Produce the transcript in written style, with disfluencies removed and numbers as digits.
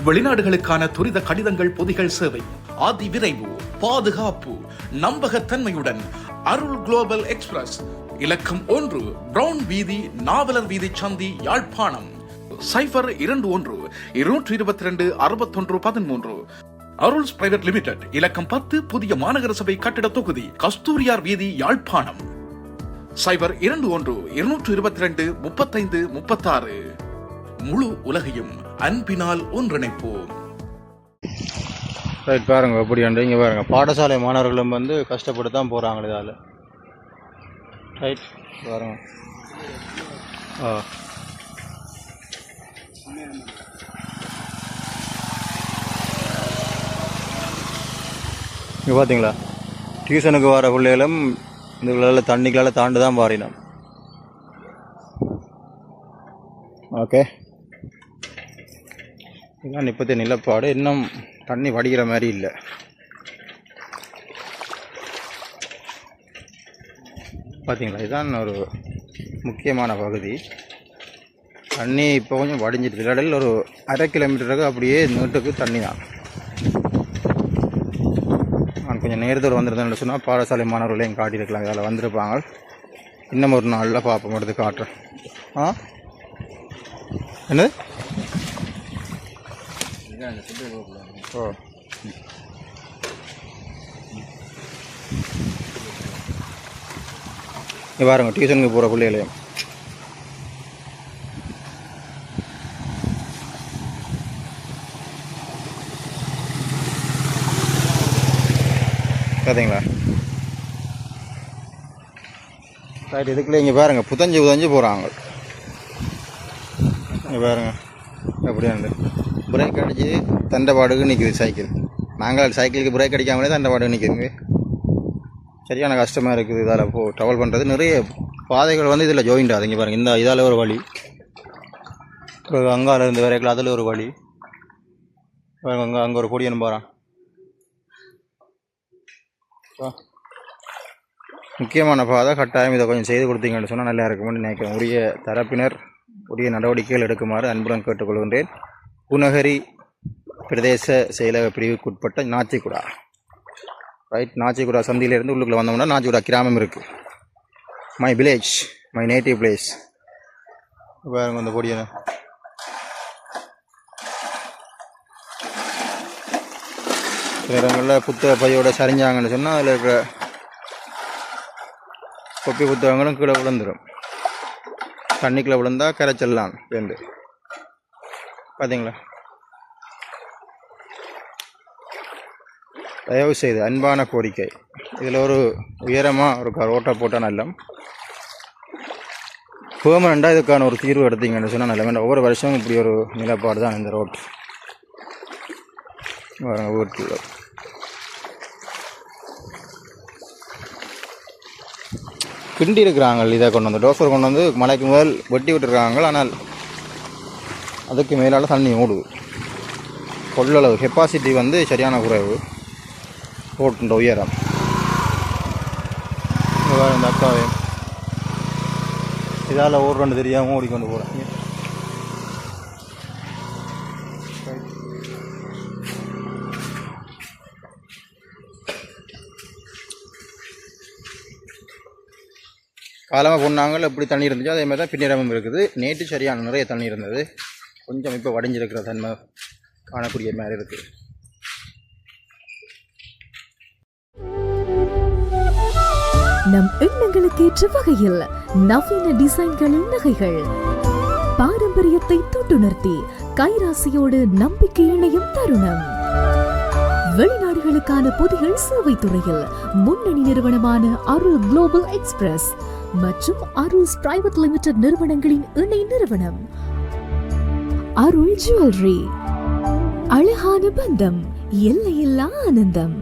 வெளிநாடுகளுக்கான துரித கடிதங்கள் பொதிகள் சேவை, அதி விரைவு, பாதுகாப்பு, நம்பகத்தன்மையுடன் அருள் குளோபல் எக்ஸ்பிரஸ், இலக்கம் 1, பிரவுன் வீதி, நாவலர் வீதி சந்தி, யாழ்ப்பாணம். 0121-222-6113. அருள்ஸ் பிரைவேட் லிமிடெட், இலக்கம் 10, புதிய மாநகர சபை கட்டிட தொகுதி, கஸ்தூரியார் வீதி, யாழ்ப்பாணம். 0121-222-3536. முழு உலகையும் அன்பினால் ஒன்றிணைப்போம். ரைட், பாருங்க எப்படி இங்கே பாருங்க, பாடசாலை மாணவர்களும் வந்து கஷ்டப்பட்டு தான் போகிறாங்க இதால். ரைட் பாருங்க. இங்கே பார்த்தீங்களா, டியூஷனுக்கு வர பிள்ளைகளும் இந்த தண்ணிக்களால் தாண்டு தான் பாரினோம். ஓகே, இதுதான் இப்போத்தைய நிலப்பாடு. இன்னும் தண்ணி வடிகிற மாதிரி இல்லை. பார்த்தீங்களா, இதுதான் ஒரு முக்கியமான பகுதி. தண்ணி இப்போ கொஞ்சம் வடிஞ்சிட்டு, இடையில் ஒரு 1/2 கிலோமீட்டருக்கு அப்படியே நீட்டுக்கு தண்ணி தான். நான் கொஞ்சம் நேரத்தோடு வந்திருந்தேன்னு சொன்னால் பாடசாலை மாணவர்களையும் காட்டியிருக்கலாம், இதில் வந்திருப்பாங்க. இன்னும் ஒரு நாளில் பார்ப்போம், எடுத்து காட்டுறேன். என்னது? ஓ, இங்கே பாருங்க, டியூஷனுக்கு போகிற பிள்ளைகளையும் பார்த்தீங்களா. ரைட், இதுக்குள்ளே இங்கே பாருங்கள், புதஞ்சு போகிறாங்க. இங்கே பாருங்கள் எப்படியாண்டு பிரேக் அடித்து தண்டபாடுக்கு நிற்குது சைக்கிள். நாங்கள் சைக்கிளுக்கு பிரேக் அடிக்காமலே தண்டபாடுக்கு நிற்குதுங்க. சரியான கஷ்டமாக இருக்குது இதால் ட்ராவல் பண்ணுறது. நிறைய பாதைகள் வந்து இதில் ஜாயிண்ட் ஆகுது. இங்கே பாருங்கள், இந்த இதால் ஒரு வழி, அங்கால இருந்து வரைக்கும் அதில் ஒரு வழி. அங்கே ஒரு பொடியன் போகிறான். முக்கியமான பாதை, கட்டாயம் இதை கொஞ்சம் செய்து கொடுத்தீங்கன்னு சொன்னால் நல்லா இருக்கும்னு நினைக்கிறேன். உரிய தரப்பினர் உரிய நடவடிக்கைகள் எடுக்குமாறு அன்புடன் கேட்டுக்கொள்கின்றேன். புனகரி பிரதேச செயலக பிரிவுக்குட்பட்ட நாச்சிக்குடா. ரைட், நாச்சிக்குடா சந்தியிலேருந்து உள்ளுக்குள்ளே வந்தோம்னா நாச்சிக்குடா கிராமம் இருக்குது. My village, my native place. பாருங்க அந்த பொடியை. சில இடங்களில் புத்தக பையோட சரிஞ்சாங்கன்னு சொன்னால் அதில் இருக்கிற கொப்பி புத்தகங்களும் கீழே விழுந்துடும். தண்ணிக்குள்ளே விழுந்தால் கரைச்சல்லாம் சேர்ந்து. பார்த்தீங்களா, தயவு செய்து அன்பான கோரிக்கை, இதில் ஒரு உயரமாக ஒரு ரோட்டை போட்டால் நல்லம். பெர்மனண்டாக இதுக்கான ஒரு தீர்வு எடுத்தீங்கன்னு சொன்னால் நல்ல. ஒவ்வொரு வருஷமும் இப்படி ஒரு நிலப்பாடு தான் இந்த ரோட். வீட்டுக்குள்ள கிண்டி இருக்கிறாங்க. இதை கொண்டு வந்து டோசர் கொண்டு வந்து மலைக்கு முதல் வெட்டி விட்டுருக்காங்க. ஆனால் அதுக்கு மேலால் தண்ணி ஓடுது. கொள்ளளவு கெப்பாசிட்டி வந்து சரியான குறைவு. ரோட்டுன்ற உயரம். இந்த அக்காவே இதால் ஓடுறோன்னு தெரியாமல் ஓடிக்கொண்டு போகிறாங்க. காலமாக பொண்ணாங்கள் எப்படி தண்ணி இருந்துச்சோ அதே மாதிரி தான் பின்னிடமும் இருக்குது. நேற்று சரியான நிறைய தண்ணி இருந்தது. கொஞ்சம் இப்போ வடிஞ்சிருக்கிற தன்மை காணக்கூடிய மாதிரி இருக்குது. நம் எண்ணங்களுக்கு ஏற்ற வகையில் நவீன டிசைன்களின் நகைகள், பாரம்பரியத்தை தொட்டுணர்த்தி கைராசியோடு நம்பிக்கை இணையும் தருணம். வெளிநாடுகளுக்கான பொதிகள் சேவை துறையில் முன்னணி நிறுவனமான அருள் குளோபல் எக்ஸ்பிரஸ் மற்றும் அருள்ஸ் பிரைவேட் லிமிடெட் நிறுவனங்களின் இணை நிறுவனம் அருள் ஜுவல்லரி. அழகான பந்தம், எல்லையில்லா ஆனந்தம்.